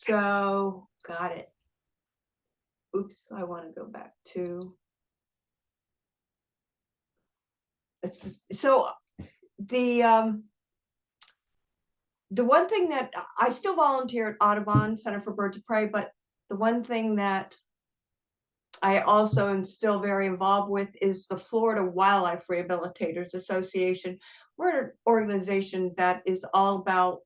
So, got it. Oops, I want to go back to. So the one thing that I still volunteer at Audubon Center for Birds of Prey, but the one thing that I also am still very involved with is the Florida Wildlife Rehabilitators Association. We're an organization that is all about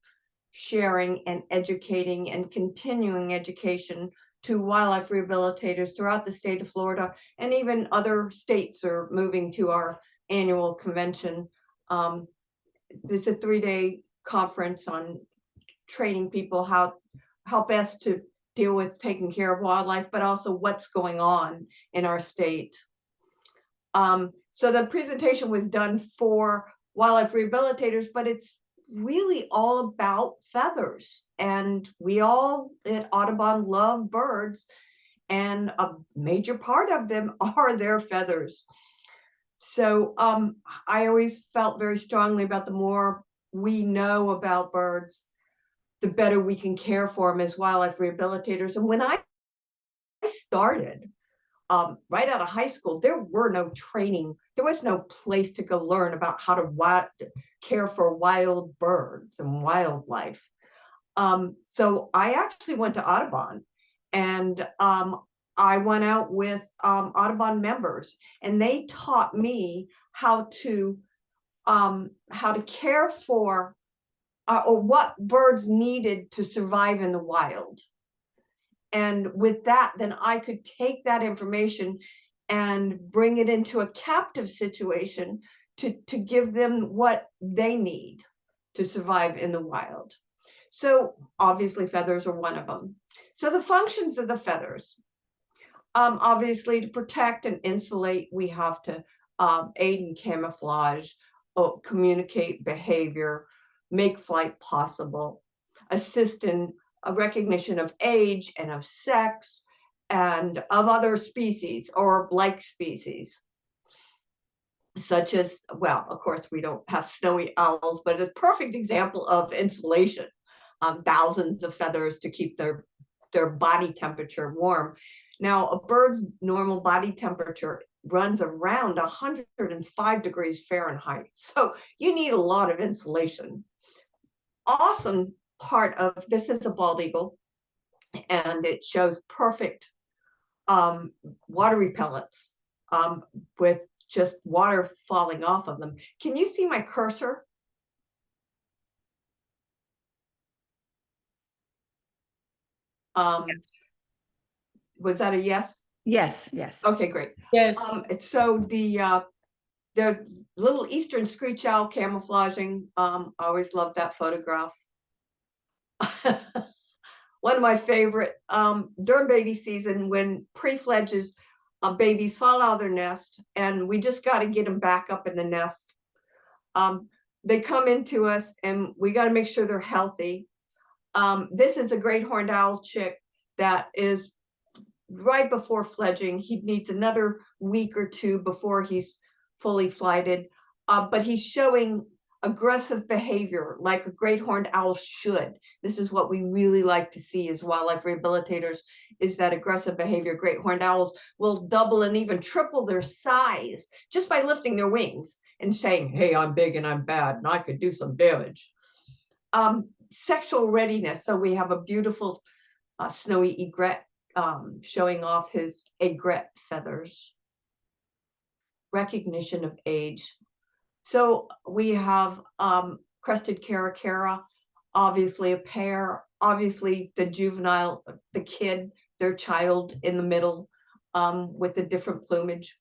sharing and educating and continuing education to wildlife rehabilitators throughout the state of Florida, and even other states are moving to our annual convention. There's a 3-day conference on training people how best to deal with taking care of wildlife, but also what's going on in our state. So the presentation was done for wildlife rehabilitators, but it's really all about feathers. And we all at Audubon love birds, and a major part of them are their feathers. So I always felt very strongly about the more we know about birds, the better we can care for them as wildlife rehabilitators. And when I started, right out of high school, there were no training. There was no place to go learn about how to care for wild birds and wildlife. So I actually went to Audubon, and I went out with Audubon members, and they taught me how to care for or what birds needed to survive in the wild. And with that, then I could take that information and bring it into a captive situation to give them what they need to survive in the wild. So obviously feathers are one of them. So the functions of the feathers, obviously to protect and insulate, we have to aid in camouflage, communicate behavior, make flight possible, assist in a recognition of age and of sex and of other species or like species, such as, well, of course, we don't have snowy owls, but a perfect example of insulation. Thousands of feathers to keep their body temperature warm. Now, a bird's normal body temperature runs around 105 degrees Fahrenheit. So you need a lot of insulation. Awesome part of this is a bald eagle, and it shows perfect water repellents with just water falling off of them. Can you see my cursor? Yes. Was that a yes? Yes, yes. Okay, great. Yes. So the little eastern screech owl camouflaging, I always loved that photograph. One of my favorite, during baby season, when pre-fledges babies fall out of their nest, and we just got to get them back up in the nest. They come into us, and we got to make sure they're healthy. This is a great horned owl chick that is right before fledging. He needs another week or two before he's fully flighted, but he's showing aggressive behavior like a great horned owl should. This is what we really like to see as wildlife rehabilitators, is that aggressive behavior. Great horned owls will double and even triple their size just by lifting their wings and saying, hey, I'm big and I'm bad and I could do some damage. Sexual readiness. So we have a beautiful snowy egret showing off his egret feathers. Recognition of age. So we have crested caracara, obviously a pair, obviously the juvenile, the kid, their child in the middle with the different plumage.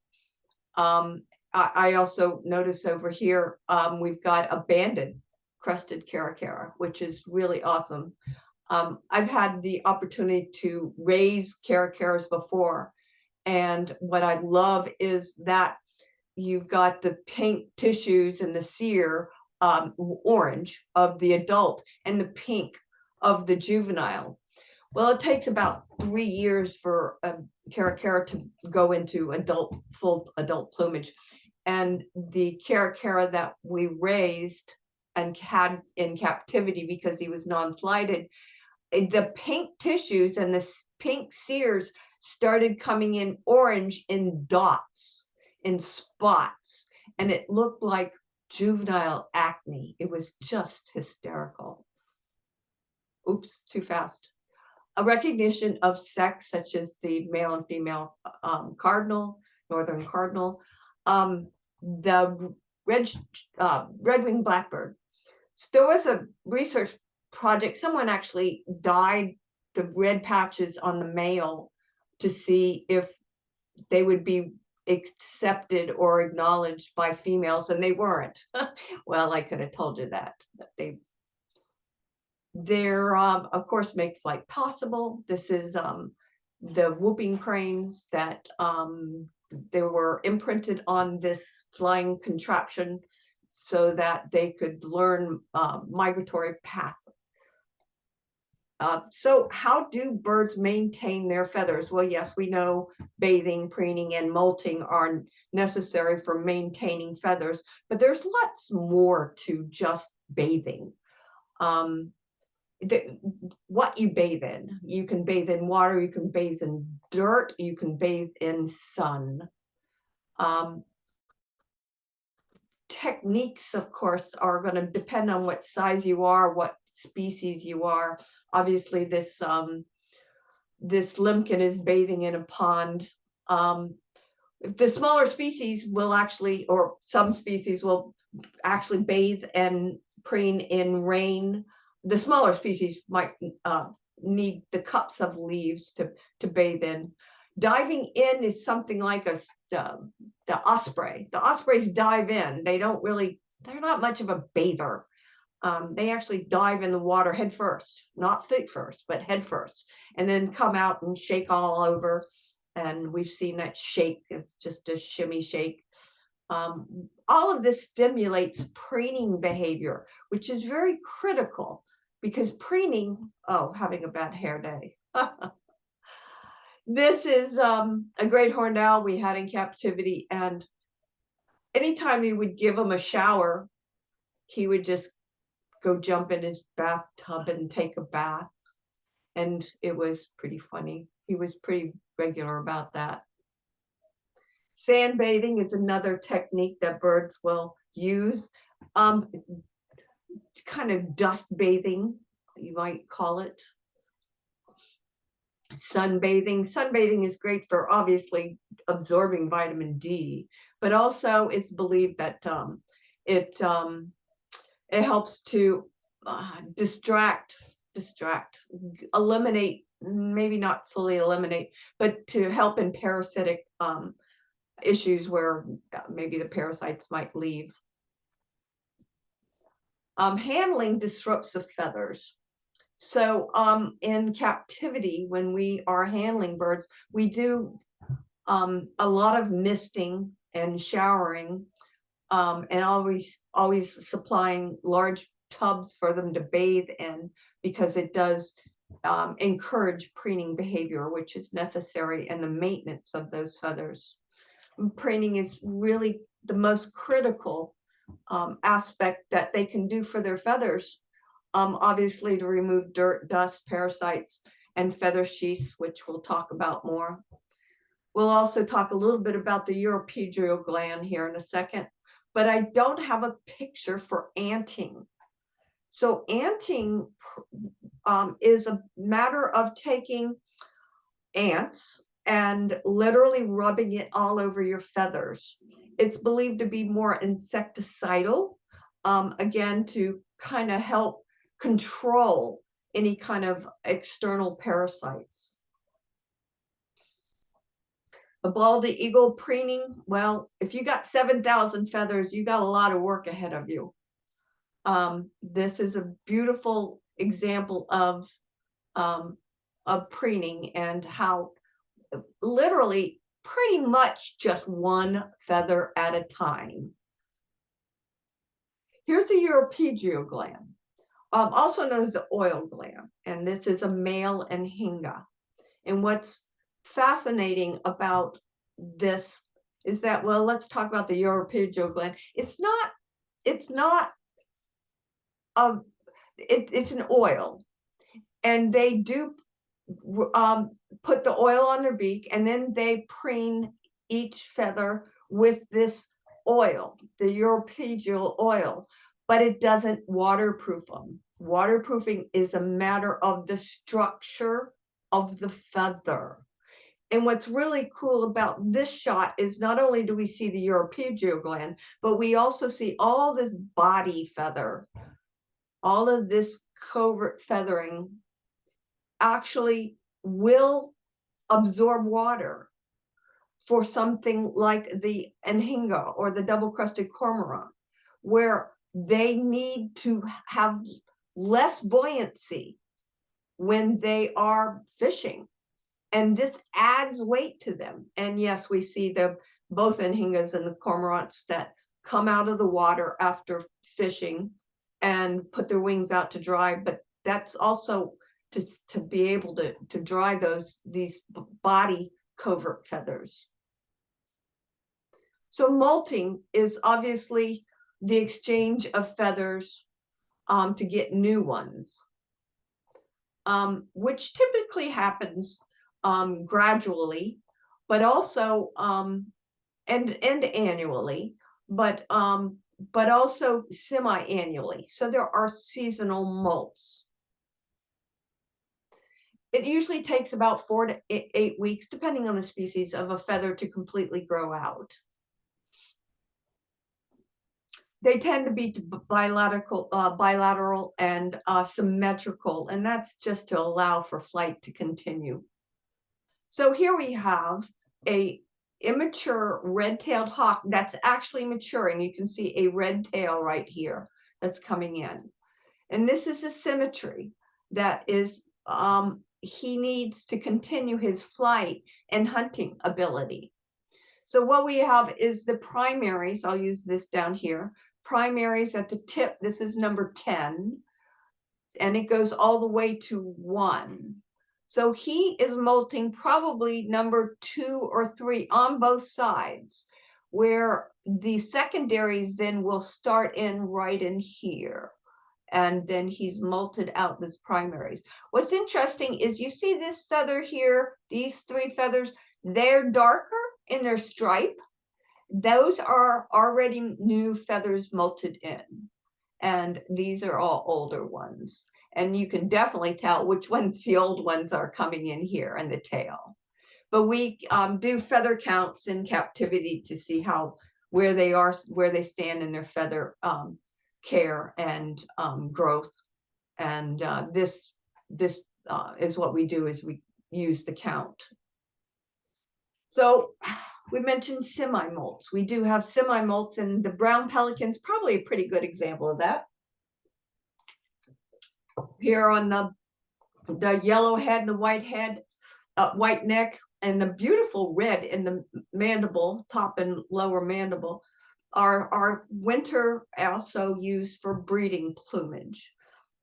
I also notice over here, we've got a banded crested caracara, which is really awesome. I've had the opportunity to raise caracaras before, and what I love is that you've got the pink tissues and the cere orange of the adult and the pink of the juvenile. Well, it takes about 3 years for a caracara to go into full adult plumage. And the caracara that we raised and had in captivity because he was non-flighted, the pink tissues and the pink sears started coming in orange in dots, in spots, and it looked like juvenile acne. It was just hysterical. Oops, too fast. A recognition of sex, such as the male and female cardinal, northern cardinal, the red-winged blackbird. So there was a research project. Someone actually dyed the red patches on the male to see if they would be accepted or acknowledged by females, and they weren't. Well, I could have told you that, but they're of course make flight possible. This is the whooping cranes that they were imprinted on this flying contraption so that they could learn migratory path. So how do birds maintain their feathers? Well, yes, we know bathing, preening, and molting are necessary for maintaining feathers, but there's lots more to just bathing. What you bathe in. You can bathe in water, you can bathe in dirt, you can bathe in sun. Techniques, of course, are going to depend on what size you are, what species you are. Obviously, this limpkin is bathing in a pond. The smaller species will actually, or some species will actually bathe and preen in rain. The smaller species might need the cups of leaves to bathe in. Diving in is something like the osprey. The ospreys dive in. They're not much of a bather. They actually dive in the water head first, not feet first, but head first, and then come out and shake all over. And we've seen that shake. It's just a shimmy shake. All of this stimulates preening behavior, which is very critical because preening, having a bad hair day. This is a great horned owl we had in captivity, and anytime we would give him a shower, he would just go jump in his bathtub and take a bath, and it was pretty funny. He was pretty regular about that. Sand bathing is another technique that birds will use. It's kind of dust bathing, you might call it. Sunbathing. Sunbathing is great for obviously absorbing vitamin D, but also it's believed that it helps to distract, eliminate, maybe not fully eliminate, but to help in parasitic issues where maybe the parasites might leave. Handling disrupts the feathers. So in captivity, when we are handling birds, we do a lot of misting and showering, and always supplying large tubs for them to bathe in, because it does encourage preening behavior, which is necessary in the maintenance of those feathers. Preening is really the most critical aspect that they can do for their feathers. Obviously to remove dirt, dust, parasites, and feather sheaths, which we'll talk about more. We'll also talk a little bit about the uropedral gland here in a second, but I don't have a picture for anting. So anting is a matter of taking ants and literally rubbing it all over your feathers. It's believed to be more insecticidal, again, to kind of help control any kind of external parasites. A bald eagle preening, well, if you got 7,000 feathers, you got a lot of work ahead of you. This is a beautiful example of preening, and how literally pretty much just one feather at a time. Here's the uropedral gland, also known as the oil gland, and this is a male anhinga. And what's fascinating about this is that, well, let's talk about the uropedral gland. It's an oil. and they do put the oil on their beak, and then they preen each feather with this oil, the European oil, but it doesn't waterproof them. Waterproofing is a matter of the structure of the feather. And what's really cool about this shot is not only do we see the European gland, but we also see all this body feather, all of this covert feathering actually will absorb water for something like the anhinga or the double-crested cormorant, where they need to have less buoyancy when they are fishing. And this adds weight to them. And yes, we see both anhingas and the cormorants that come out of the water after fishing and put their wings out to dry, but that's also to be able to dry these body covert feathers. So molting is obviously the exchange of feathers to get new ones, which typically happens gradually, but also and annually, but also semi-annually. So there are seasonal molts. It usually takes about 4 to 8 weeks, depending on the species, of a feather to completely grow out. They tend to be bilateral and symmetrical, and that's just to allow for flight to continue. So here we have a immature red-tailed hawk that's actually maturing. You can see a red tail right here that's coming in. And this is a symmetry that is, he needs to continue his flight and hunting ability. So what we have is the primaries. I'll use this down here. Primaries at the tip. This is number 10, and it goes all the way to 1. So he is molting probably number 2 or 3 on both sides, where the secondaries then will start in right in here. And then he's molted out this primaries. What's interesting is you see this feather here, these 3 feathers, they're darker in their stripe. Those are already new feathers molted in. And these are all older ones. And you can definitely tell which ones the old ones are coming in here and the tail. But we do feather counts in captivity to see where they stand in their feather care and growth. And this is what we do, is we use the count. So we mentioned semi-molts. We do have semi-molts, and the brown pelican's probably a pretty good example of that. Here on the yellow head, the white head, white neck, and the beautiful red in the mandible, top and lower mandible, are winter also used for breeding plumage.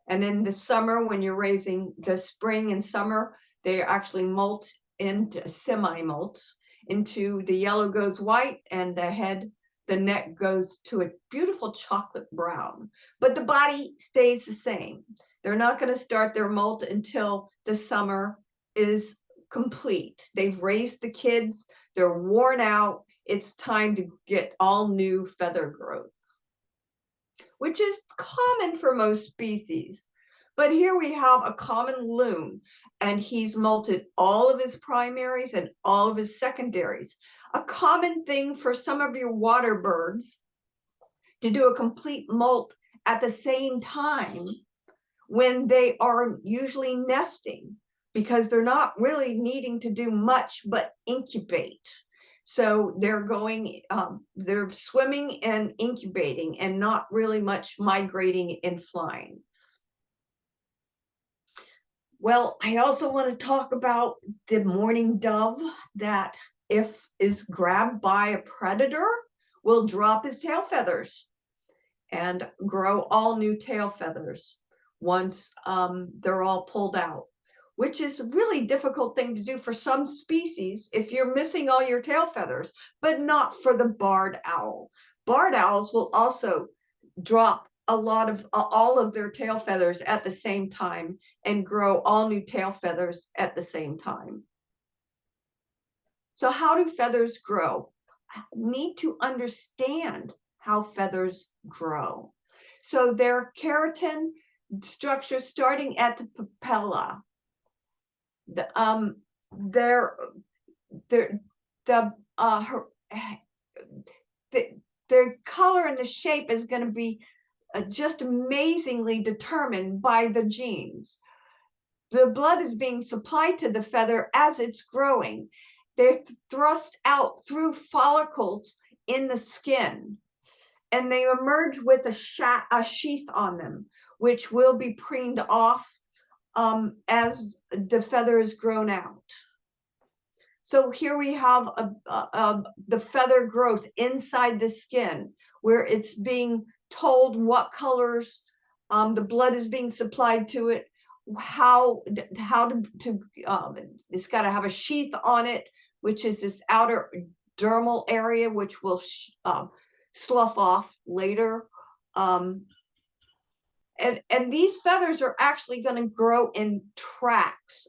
And in the summer, when you're raising the spring and summer, they actually molt into semi-molt into the yellow goes white, and the neck goes to a beautiful chocolate brown, but the body stays the same. They're not going to start their molt until the summer is complete. They've raised the kids, they're worn out, it's time to get all new feather growth, which is common for most species. But here we have a common loon, and he's molted all of his primaries and all of his secondaries. A common thing for some of your water birds to do a complete molt at the same time when they are usually nesting, because they're not really needing to do much but incubate. So they're they're swimming and incubating and not really much migrating and flying. Well, I also want to talk about the mourning dove that, if is grabbed by a predator, will drop his tail feathers and grow all new tail feathers once they're all pulled out, which is a really difficult thing to do for some species if you're missing all your tail feathers, but not for the barred owl. Barred owls will also drop a lot of all of their tail feathers at the same time and grow all new tail feathers at the same time. So how do feathers grow? Need to understand how feathers grow. So their keratin structure starting at the papilla. Their color and the shape is going to be just amazingly determined by the genes. The blood is being supplied to the feather as it's growing. They're thrust out through follicles in the skin, and they emerge with a sheath on them, which will be preened off as the feather is grown out. So here we have the feather growth inside the skin, where it's being told what colors the blood is being supplied to it, how to it's got to have a sheath on it, which is this outer dermal area, which will slough off later. And these feathers are actually going to grow in tracts.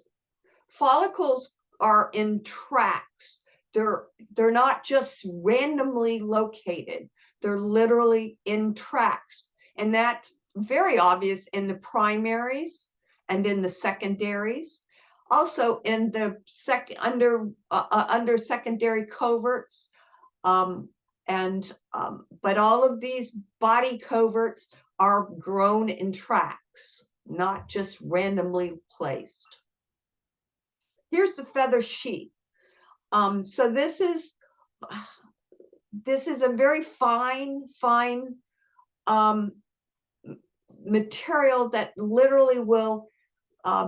Follicles are in tracts. They're not just randomly located. They're literally in tracts. And that's very obvious in the primaries and in the secondaries. Also in the under secondary coverts. But all of these body coverts are grown in tracts, not just randomly placed. Here's the feather sheath. So this is a very fine material that literally will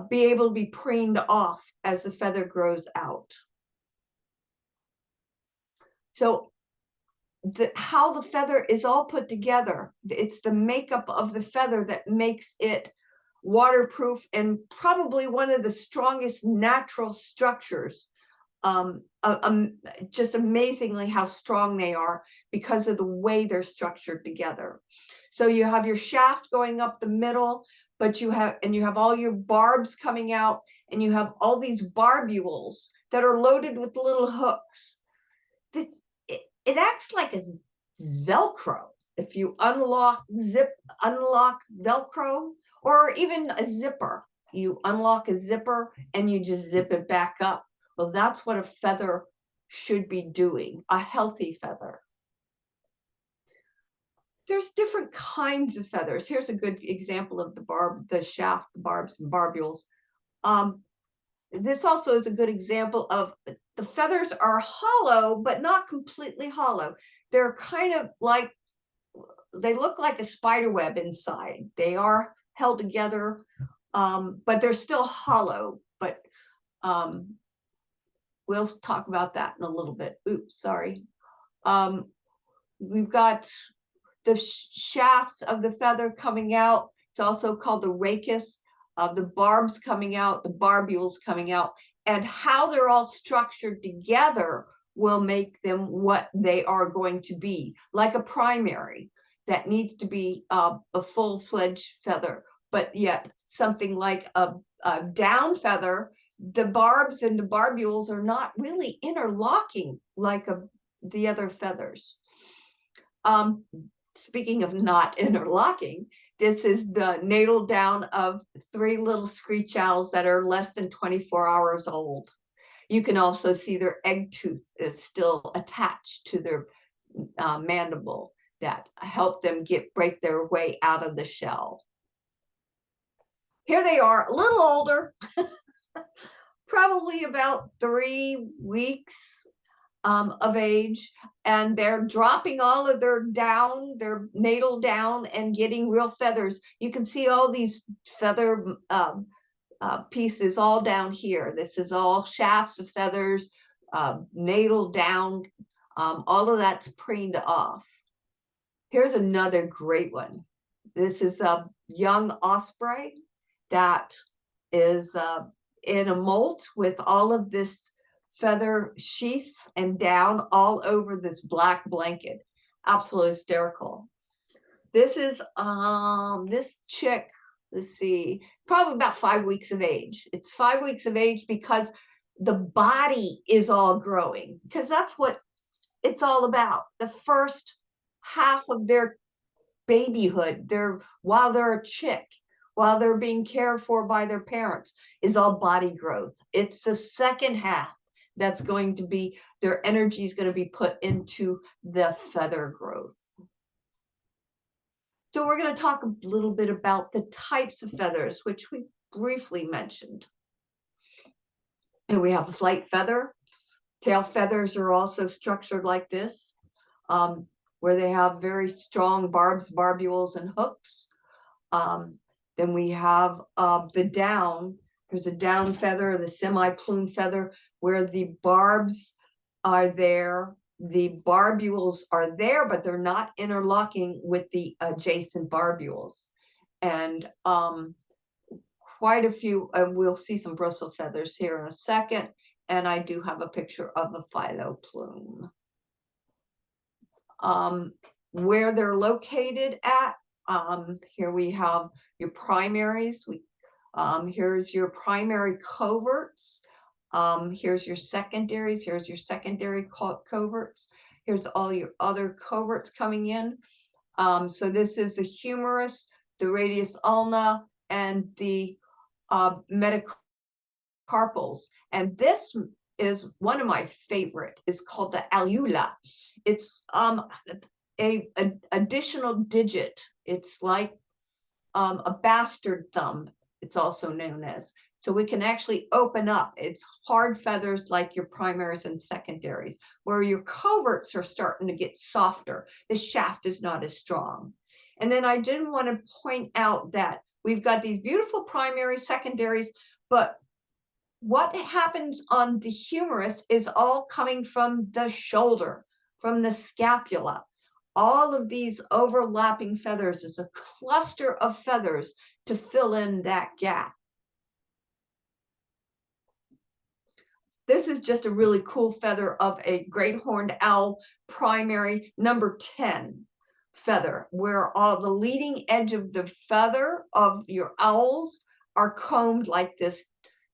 be able to be preened off as the feather grows out. So how the feather is all put together, it's the makeup of the feather that makes it waterproof and probably one of the strongest natural structures. Just amazingly how strong they are because of the way they're structured together. So you have your shaft going up the middle, but you have all your barbs coming out, and you have all these barbules that are loaded with little hooks. It acts like a Velcro. If you unlock Velcro, or even a zipper, you unlock a zipper and you just zip it back up. Well, that's what a feather should be doing, a healthy feather. There's different kinds of feathers. Here's a good example of the shaft, the barbs and barbules. This also is a good example of the feathers are hollow, but not completely hollow. They're kind of like, they look like a spider web inside. They are held together, but they're still hollow. But we'll talk about that in a little bit. Oops, sorry. We've got the shafts of the feather coming out. It's also called the rachis. The barbs coming out, the barbules coming out, and how they're all structured together will make them what they are going to be, like a primary that needs to be a full-fledged feather, but yet something like a down feather, the barbs and the barbules are not really interlocking like the other feathers. Speaking of not interlocking, this is the natal down of 3 little screech owls that are less than 24 hours old. You can also see their egg tooth is still attached to their mandible that help them break their way out of the shell. Here they are, a little older, probably about 3 weeks of age, and they're dropping all of their natal down and getting real feathers. You can see all these feather pieces all down here. This is all shafts of feathers, natal down, all of that's preened off. Here's another great one. This is a young osprey that is in a molt with all of this feather sheaths and down all over this black blanket. Absolutely hysterical. This is this chick, let's see, probably about 5 weeks of age. It's 5 weeks of age because the body is all growing, because that's what it's all about. The first half of their babyhood, while they're a chick, while they're being cared for by their parents, is all body growth. It's the second half that's going to be, their energy is going to be put into the feather growth. So we're going to talk a little bit about the types of feathers, which we briefly mentioned. And we have the flight feather. Tail feathers are also structured like this, where they have very strong barbs, barbules, and hooks. Then we have the down. There's a down feather, the semi-plume feather, where the barbs are there. The barbules are there, but they're not interlocking with the adjacent barbules. And quite a few, we'll see some bristle feathers here in a second. And I do have a picture of a philo plume. Where they're located at, here we have your primaries. Here's your primary coverts. Here's your secondaries. Here's your secondary coverts. Here's all your other coverts coming in. So this is the humerus, the radius ulna, and the metacarpals. And this is one of my favorite. It's called the alula. It's a additional digit. It's like a bastard thumb, it's also known as. So we can actually open up. It's hard feathers like your primaries and secondaries, where your coverts are starting to get softer. The shaft is not as strong. And then I did want to point out that we've got these beautiful primaries, secondaries, but what happens on the humerus is all coming from the shoulder, from the scapula. All of these overlapping feathers is a cluster of feathers to fill in that gap. This is just a really cool feather of a great horned owl primary number 10 feather, where all the leading edge of the feather of your owls are combed like this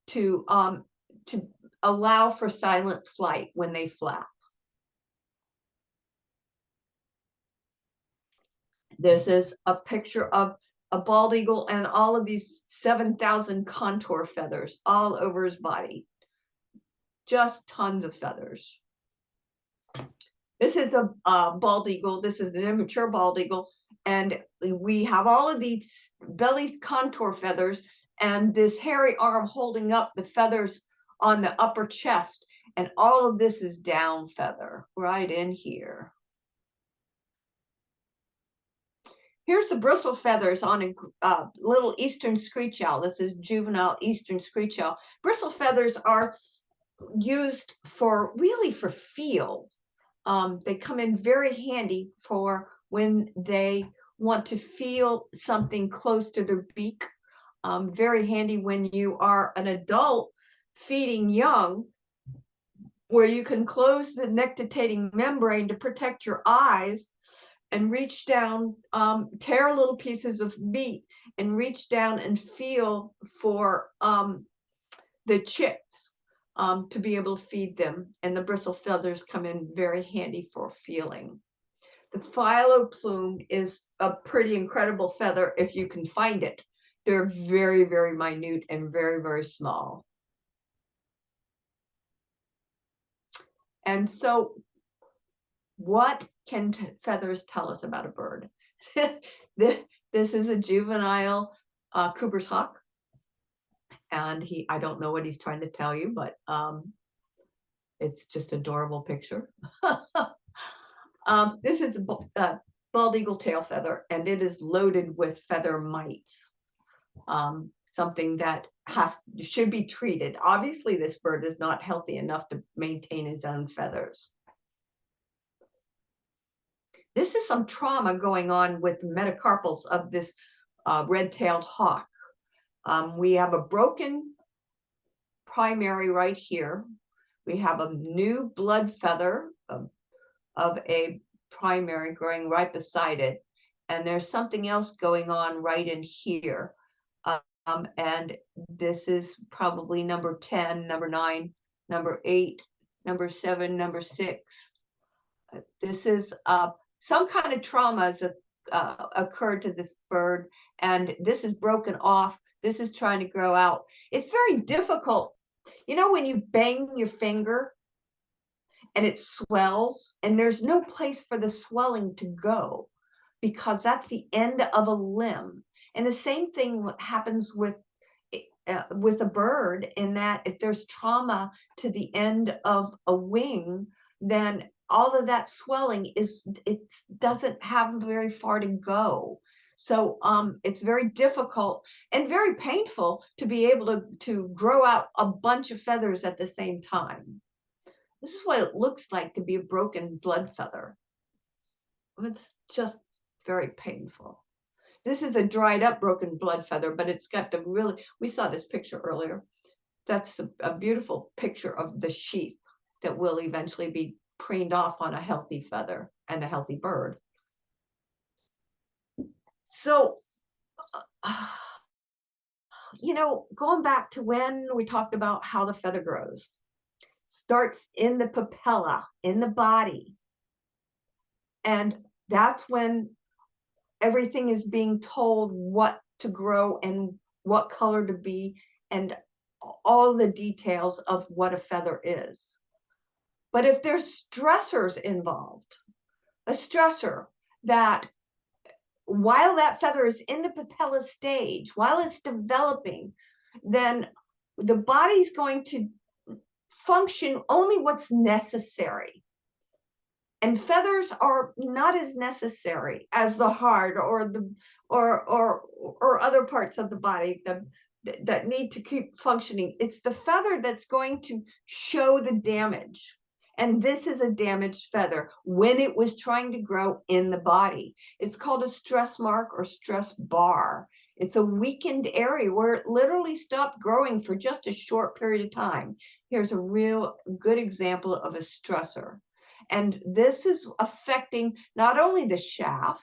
to allow for silent flight when they flap. This is a picture of a bald eagle and all of these 7,000 contour feathers all over his body. Just tons of feathers. This is a bald eagle. This is an immature bald eagle. And we have all of these belly contour feathers and this hairy arm holding up the feathers on the upper chest. And all of this is down feather right in here. Here's the bristle feathers on a little eastern screech owl. This is juvenile eastern screech owl. Bristle feathers are used for really for feel. They come in very handy for when they want to feel something close to their beak. Very handy when you are an adult feeding young, where you can close the nictitating membrane to protect your eyes and reach down, tear little pieces of meat and reach down and feel for the chicks to be able to feed them. And the bristle feathers come in very handy for feeling. The philo plume is a pretty incredible feather if you can find it. They're very, very minute and very, very small. And so what can feathers tell us about a bird? This is a juvenile Cooper's hawk. And I don't know what he's trying to tell you, but it's just an adorable picture. This is a bald eagle tail feather, and it is loaded with feather mites. Something that should be treated. Obviously, this bird is not healthy enough to maintain his own feathers. This is some trauma going on with the metacarpals of this red-tailed hawk. We have a broken primary right here. We have a new blood feather of a primary growing right beside it. and there's something else going on right in here. And this is probably number 10, number 9, number 8, number 7, number 6. This is some kind of trauma has occurred to this bird, and this is broken off. This is trying to grow out. It's very difficult. You know, when you bang your finger and it swells, and there's no place for the swelling to go because that's the end of a limb. And the same thing happens with a bird, in that if there's trauma to the end of a wing, then all of that swelling it doesn't have very far to go. So it's very difficult and very painful to be able to grow out a bunch of feathers at the same time. This is what it looks like to be a broken blood feather. It's just very painful. This is a dried up broken blood feather, but it's got the really, we saw this picture earlier. That's a beautiful picture of the sheath that will eventually be preened off on a healthy feather and a healthy bird. So, you know, going back to when we talked about how the feather grows, starts in the papilla, in the body. And that's when everything is being told what to grow and what color to be, and all the details of what a feather is. But if there's stressors involved, a stressor that while that feather is in the papilla stage, while it's developing, then the body's going to function only what's necessary. And feathers are not as necessary as the heart or the or other parts of the body that need to keep functioning. It's the feather that's going to show the damage. And this is a damaged feather when it was trying to grow in the body. It's called a stress mark or stress bar. It's a weakened area where it literally stopped growing for just a short period of time. Here's a real good example of a stressor. And this is affecting not only the shaft,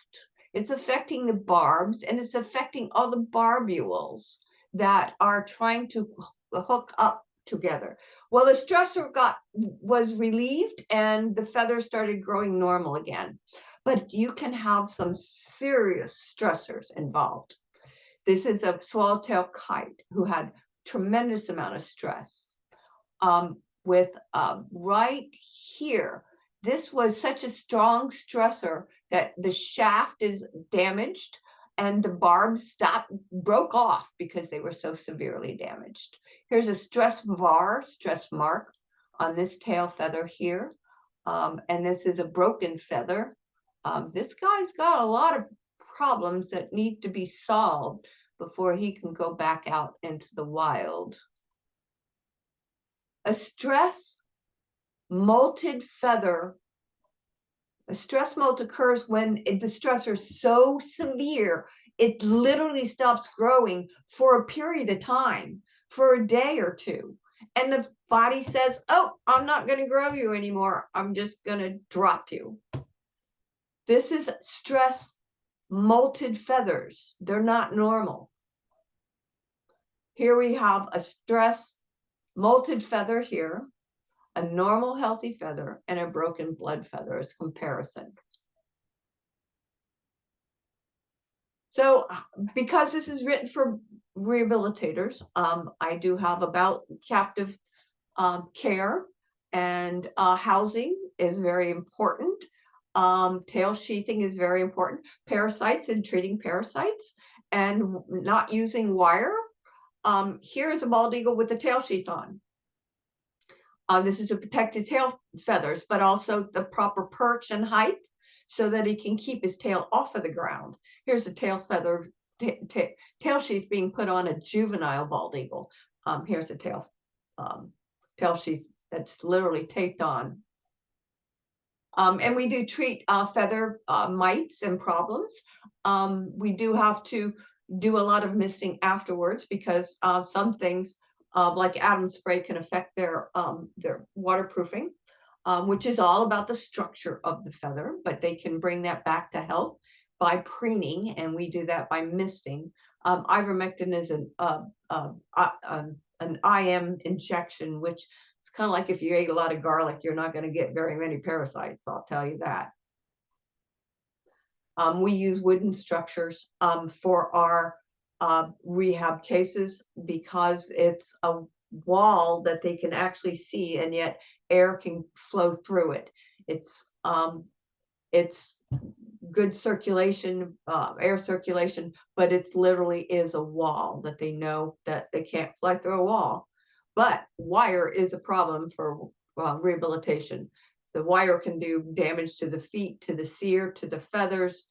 it's affecting the barbs, and it's affecting all the barbules that are trying to hook up together. Well, the stressor was relieved and the feathers started growing normal again. But you can have some serious stressors involved. This is a swallowtail kite who had tremendous amount of stress. With right here, this was such a strong stressor that the shaft is damaged and the barbs broke off because they were so severely damaged. Here's a stress mark on this tail feather here. And this is a broken feather. This guy's got a lot of problems that need to be solved before he can go back out into the wild. A stress molted feather. A stress molt occurs when the stressor is so severe, it literally stops growing for a period of time, for a day or two. And the body says, oh, I'm not going to grow you anymore. I'm just going to drop you. This is stress molted feathers. They're not normal. Here we have a stress molted feather here, a normal healthy feather, and a broken blood feather as comparison. So because this is written for rehabilitators, I do have about captive care, and housing is very important. Tail sheathing is very important. Parasites and treating parasites, and not using wire. Here's a bald eagle with a tail sheath on. This is to protect his tail feathers, but also the proper perch and height so that he can keep his tail off of the ground. Here's a tail feather, tail sheath being put on a juvenile bald eagle. Here's a tail sheath that's literally taped on. And we do treat feather mites and problems. We do have to do a lot of misting afterwards because some things like atom spray can affect their waterproofing, which is all about the structure of the feather, but they can bring that back to health by preening, and we do that by misting. Ivermectin is an IM injection, which is kind of like if you ate a lot of garlic, you're not going to get very many parasites, I'll tell you that. We use wooden structures for our rehab cases because it's a wall that they can actually see, and yet air can flow through it. It's good circulation, air circulation, but it's literally is a wall that they know that they can't fly through a wall. But wire is a problem for rehabilitation. The wire can do damage to the feet, to the cere, to the feathers.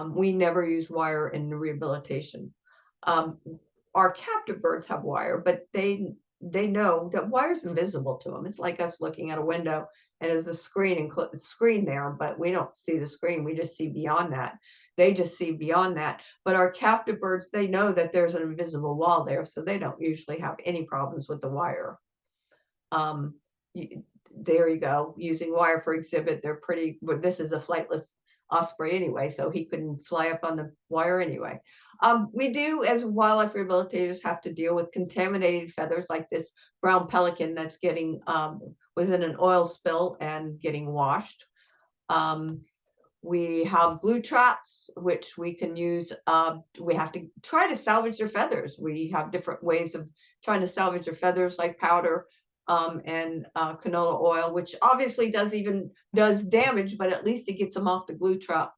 We never use wire in the rehabilitation. Our captive birds have wire, but they know that wire's invisible to them. It's like us looking at a window and there's a screen there, but we don't see the screen. We just see beyond that. They just see beyond that. But our captive birds, they know that there's an invisible wall there, so they don't usually have any problems with the wire. There you go. Using wire for exhibit, they're pretty, but this is a flightless osprey anyway, so he couldn't fly up on the wire anyway. We do, as wildlife rehabilitators, have to deal with contaminated feathers like this brown pelican that's getting, was in an oil spill and getting washed. We have glue traps, which we can use. We have to try to salvage their feathers. We have different ways of trying to salvage their feathers, like powder and canola oil, which obviously does damage, but at least it gets them off the glue trap.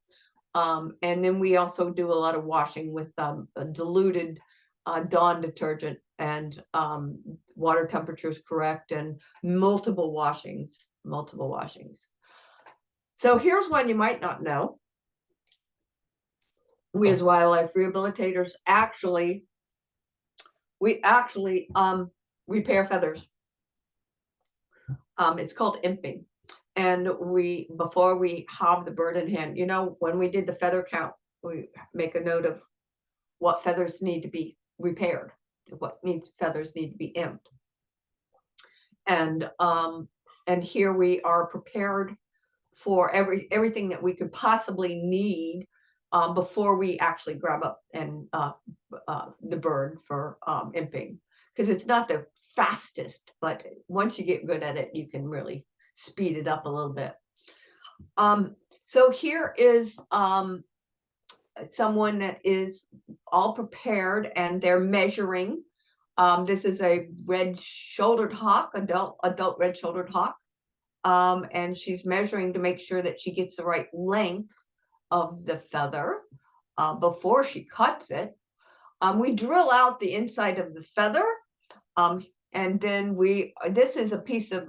And then we also do a lot of washing with a diluted Dawn detergent, and water temperature is correct, and multiple washings. So here's one you might not know. We as wildlife rehabilitators actually repair feathers. It's called imping. And before we have the bird in hand, you know, when we did the feather count, we make a note of what feathers need to be repaired, feathers need to be imped. And here we are prepared for everything that we could possibly need before we actually grab up and the bird for imping, because it's not the fastest, but once you get good at it, you can really speed it up a little bit. So here is someone that is all prepared, and they're measuring. This is a red-shouldered hawk, adult red-shouldered hawk. And she's measuring to make sure that she gets the right length of the feather before she cuts it. We drill out the inside of the feather, and then this is a piece of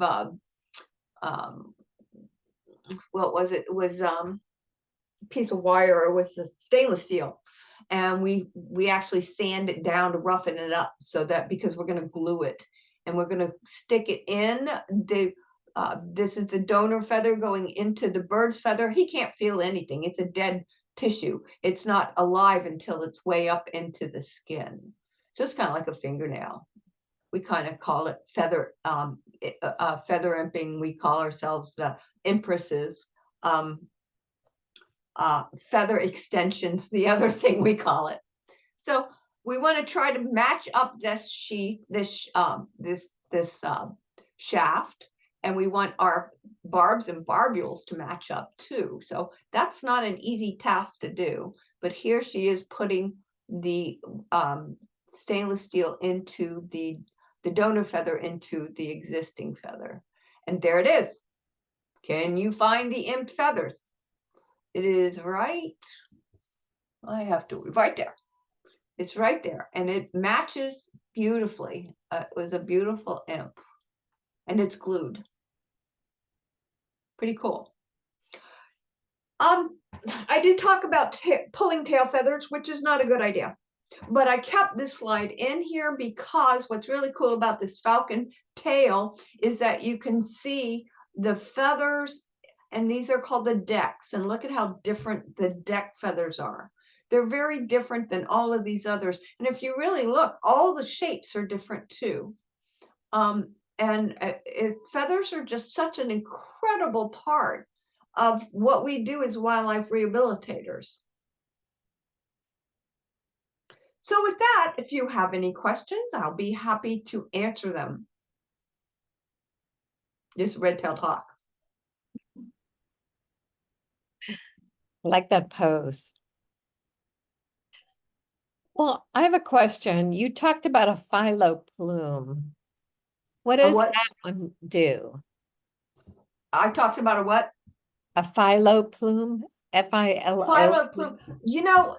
what was it? It was a piece of wire. It was a stainless steel, and we actually sand it down to roughen it up, so that, because we're going to glue it and we're going to stick it in this is the donor feather going into the bird's feather. He can't feel anything. It's a dead tissue. It's not alive until it's way up into the skin. So it's kind of like a fingernail. We kind of call it feather imping. We call ourselves the empresses. Feather extensions, the other thing we call it. So we want to try to match up this shaft, and we want our barbs and barbules to match up too. So that's not an easy task to do, but here she is putting the stainless steel into the donor feather into the existing feather. And there it is. Can you find the imped feathers? It is right. Right there. It's right there, and it matches beautifully. It was a beautiful imp, and it's glued. Pretty cool. I did talk about pulling tail feathers, which is not a good idea, but I kept this slide in here because what's really cool about this falcon tail is that you can see the feathers, and these are called the decks, and look at how different the deck feathers are. They're very different than all of these others, and if you really look, all the shapes are different too. Feathers are just such an incredible part of what we do as wildlife rehabilitators. So with that, if you have any questions, I'll be happy to answer them. Just red-tailed hawk. Like that pose. Well, I have a question. You talked about a philo plume. What does what? that one do? I talked about a what? A philo plume? Philo. Philo plume. You know,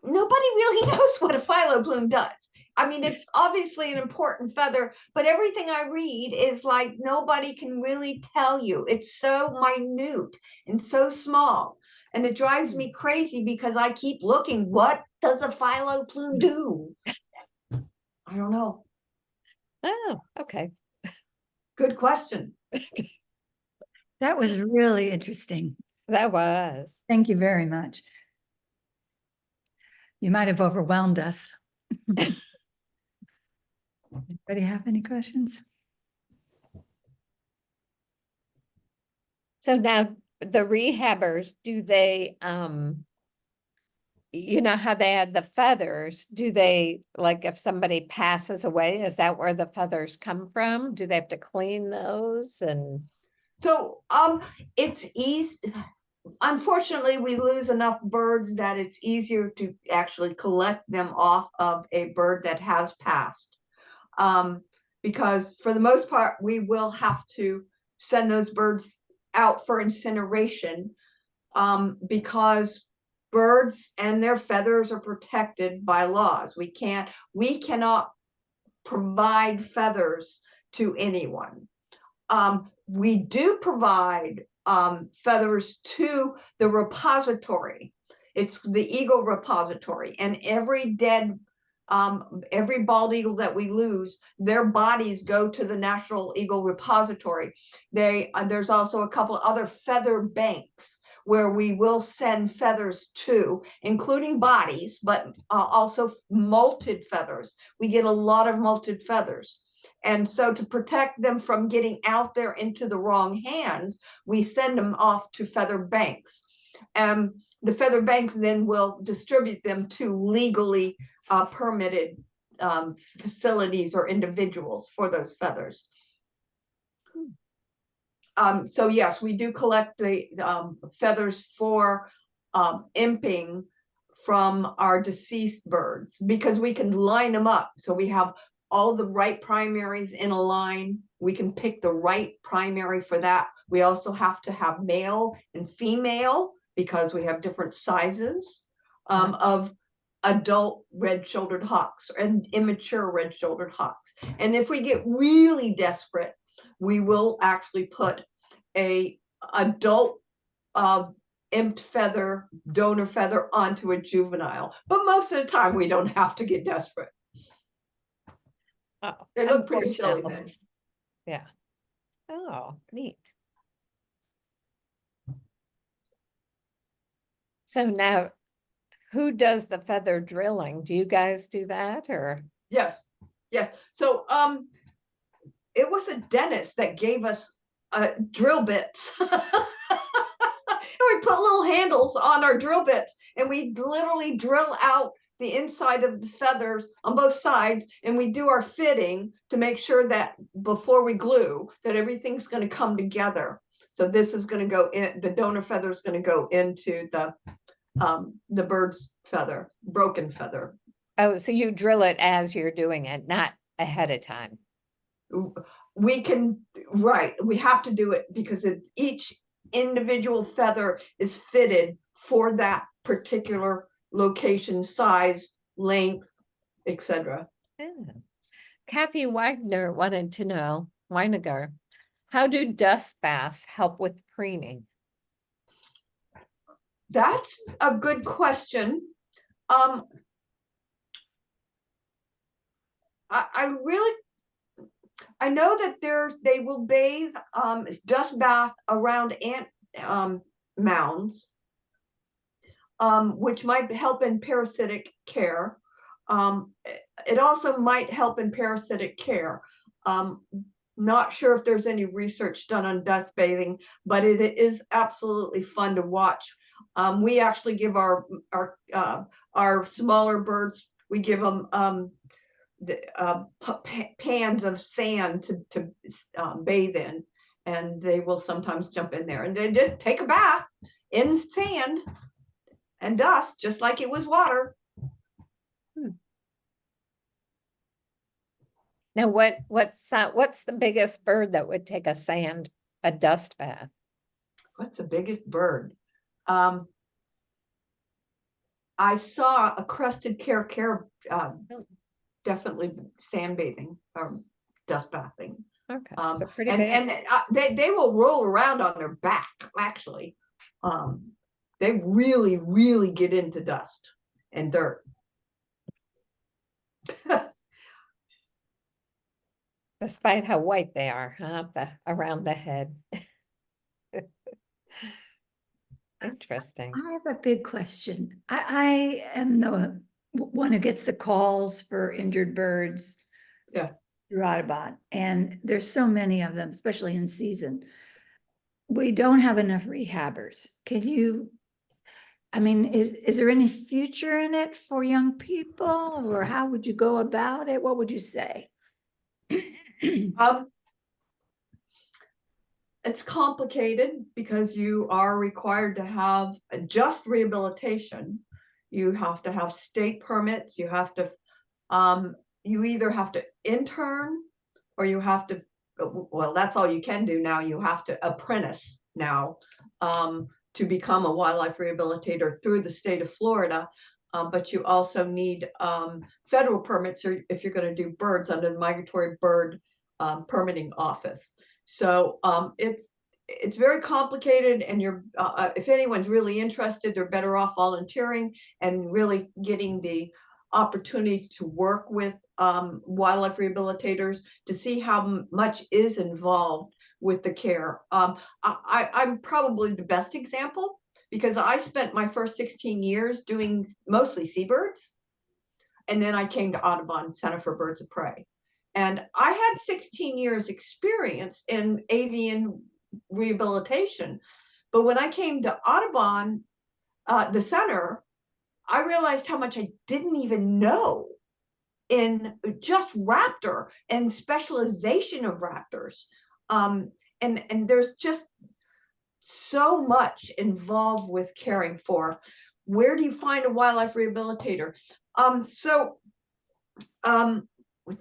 nobody really knows what a philo plume does. I mean, it's obviously an important feather, but everything I read is like nobody can really tell you. It's so minute and so small. And it drives me crazy because I keep looking, what does a philo plume do? I don't know. Oh, okay. Good question. That was really interesting. That was. Thank you very much. You might have overwhelmed us. Anybody have any questions? So now the rehabbers, do they, you know how they had the feathers, do they, like if somebody passes away, is that where the feathers come from? Do they have to clean those? And So it's easy. Unfortunately, we lose enough birds that it's easier to actually collect them off of a bird that has passed. Because for the most part, we will have to send those birds out for incineration, because birds and their feathers are protected by laws. We cannot provide feathers to anyone. We do provide feathers to the repository. It's the eagle repository, and every bald eagle that we lose, their bodies go to the National Eagle Repository. There's also a couple other feather banks where we will send feathers to, including bodies, but also molted feathers. We get a lot of molted feathers. And so to protect them from getting out there into the wrong hands, we send them off to feather banks. The feather banks then will distribute them to legally permitted facilities or individuals for those feathers. So yes, we do collect the feathers for imping from our deceased birds, because we can line them up. So we have all the right primaries in a line. We can pick the right primary for that. We also have to have male and female, because we have different sizes of adult red-shouldered hawks and immature red-shouldered hawks. And if we get really desperate, we will actually put a adult imped feather, donor feather onto a juvenile. But most of the time we don't have to get desperate. oh, They look pretty unfortunately. silly then. Yeah. Oh, neat. So now, who does the feather drilling? Do you guys do that, or? Yes, yes. So it was a dentist that gave us drill bits. We put little handles on our drill bits, and we literally drill out the inside of the feathers on both sides, and we do our fitting to make sure that before we glue that everything's going to come together. So this is going to go in, the donor feather is going to go into the bird's feather, broken feather. Oh, so you drill it as you're doing it, not ahead of time. We can, right, we have to do it because each individual feather is fitted for that particular location, size, length, etc. Yeah. Kathy Wagner wanted to know, Weiniger, how do dust baths help with preening? That's a good question. I know that they will bathe dust bath around ant mounds, which might help in parasitic care. It also might help in parasitic care. Not sure if there's any research done on dust bathing, but it is absolutely fun to watch. We actually give our smaller birds we give them pans of sand to bathe in, and they will sometimes jump in there and they just take a bath in sand and dust, just like it was water. Now, what's the biggest bird that would take a dust bath? What's the biggest bird? I saw a crested care definitely sandbathing or dust bathing. Okay, so pretty and big. and they will roll around on their back, actually. They really get into dust and dirt. Despite how white they are, huh? Around the head. Interesting. I have a big question. I am the one who gets the calls for injured birds. Yeah. Through Audubon, and there's so many of them, especially in season. We don't have enough rehabbers. Can you, I mean, is there any future in it for young people, or how would you go about it? What would you say? It's complicated because you are required to have just rehabilitation. You have to have state permits. You have to, you either have to intern or you have to, well, that's all you can do now. You have to apprentice now to become a wildlife rehabilitator through the state of Florida. But you also need federal permits or if you're going to do birds under the Migratory Bird Permitting Office. So it's very complicated, and you're if anyone's really interested, they're better off volunteering and really getting the opportunity to work with wildlife rehabilitators to see how much is involved with the care. I'm probably the best example because I spent my first 16 years doing mostly seabirds, and then I came to Audubon Center for Birds of Prey. And I had 16 years experience in avian rehabilitation. But when I came to Audubon, the center, I realized how much I didn't even know in just raptor and specialization of raptors. And there's just so much involved with caring for. Where do you find a wildlife rehabilitator?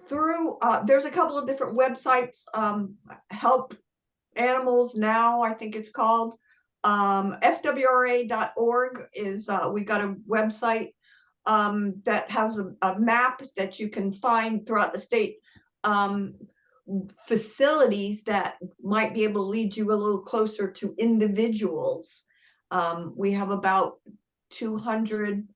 Through there's a couple of different websites. Help Animals Now, I think it's called. FWRA.org is we've got a website that has a map that you can find throughout the state, facilities that might be able to lead you a little closer to individuals. We have about 200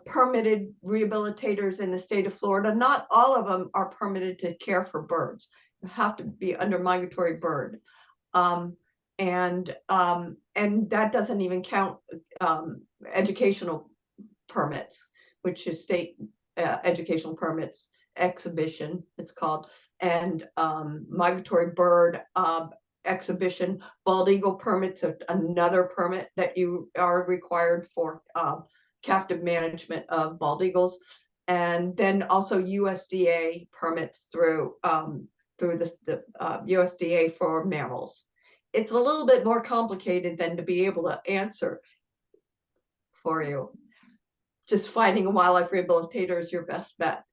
permitted rehabilitators in the state of Florida. Not all of them are permitted to care for birds. You have to be under migratory bird. And that doesn't even count educational permits, which is state educational permits, exhibition, it's called, and migratory bird exhibition. Bald eagle permits are another permit that you are required for captive management of bald eagles, and then also USDA permits through the USDA for mammals. It's a little bit more complicated than to be able to answer for you. Just finding a wildlife rehabilitator is your best bet,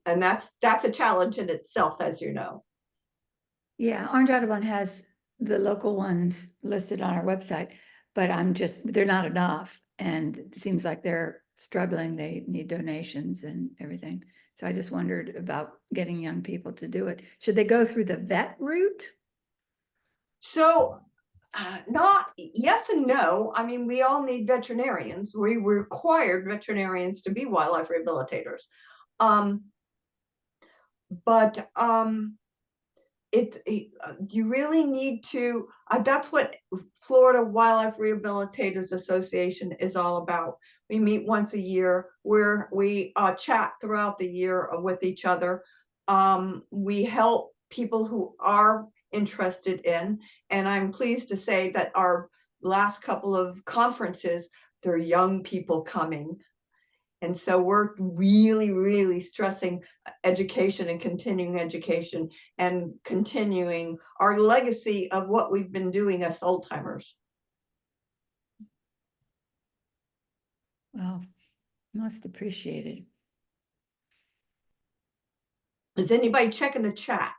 and that's a challenge in itself, as you know. Yeah, Orange Audubon has the local ones listed on our website, but they're not enough. And it seems like they're struggling. They need donations and everything. So I just wondered about getting young people to do it. Should they go through the vet route? So not yes and no. I mean, we all need veterinarians. We required veterinarians to be wildlife rehabilitators. But you really need to, that's what Florida Wildlife Rehabilitators Association is all about. We meet once a year where we chat throughout the year with each other. We help people who are interested in, and I'm pleased to say that our last couple of conferences, there are young people coming. And so we're really, really stressing education and continuing education and continuing our legacy of what we've been doing as old timers. Well, most appreciated. Is anybody checking the chat?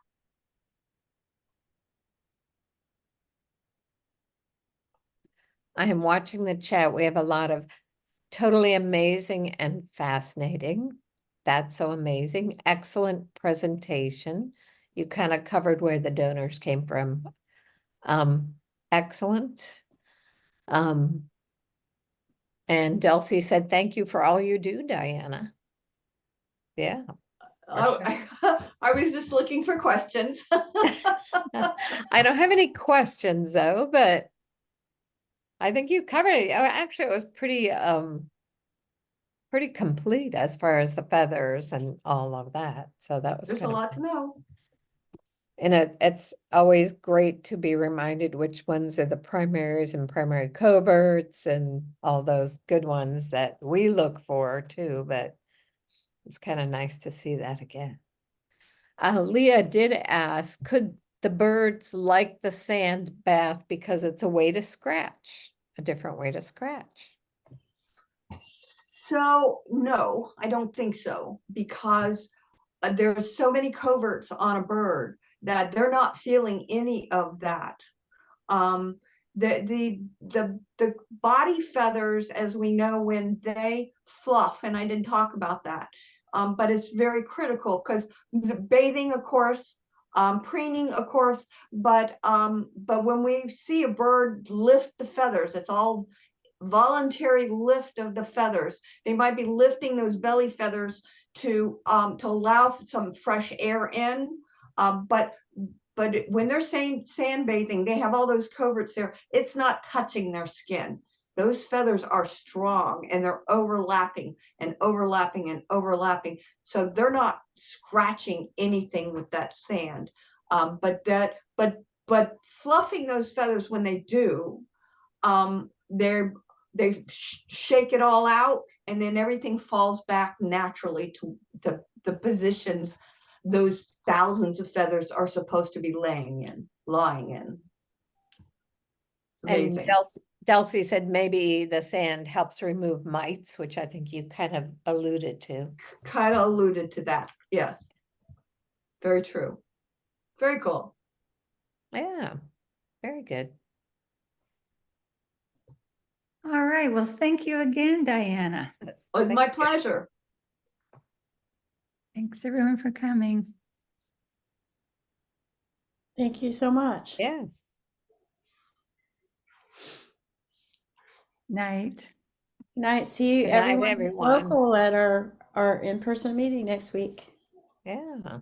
I am watching the chat. We have a lot of totally amazing and fascinating. That's so amazing. Excellent presentation. You kind of covered where the donors came from. Excellent. And Delsey said, thank you for all you do, Dianna. Yeah. I was just looking for questions. I don't have any questions though, but I think you covered it. Actually, it was pretty complete as far as the feathers and all of that. So that was There's a kind of lot to know. And it's always great to be reminded which ones are the primaries and primary coverts and all those good ones that we look for too, but it's kind of nice to see that again. Leah did ask, could the birds like the sand bath because it's a way to scratch, a different way to scratch? So no, I don't think so, because there's so many coverts on a bird that they're not feeling any of that. The body feathers, as we know, when they fluff, and I didn't talk about that, but it's very critical because the bathing, of course, preening, of course, but when we see a bird lift the feathers, it's all voluntary lift of the feathers. They might be lifting those belly feathers to allow some fresh air in, but when they're saying sand bathing, they have all those coverts there. It's not touching their skin. Those feathers are strong and they're overlapping and overlapping and overlapping. So they're not scratching anything with that sand. But fluffing those feathers when they do, they shake it all out, and then everything falls back naturally to the positions those thousands of feathers are supposed to be lying in. Amazing. And Delsey said maybe the sand helps remove mites, which I think you kind of alluded to. Kind of alluded to that. Yes. Very true. Very cool. Yeah, very good. All right. Well, thank you again, Dianna. It was my pleasure. Thanks everyone for coming. Thank you so much. Yes. Night. Night. See Good night, everyone that's everyone. local at our in-person meeting next week. Yeah.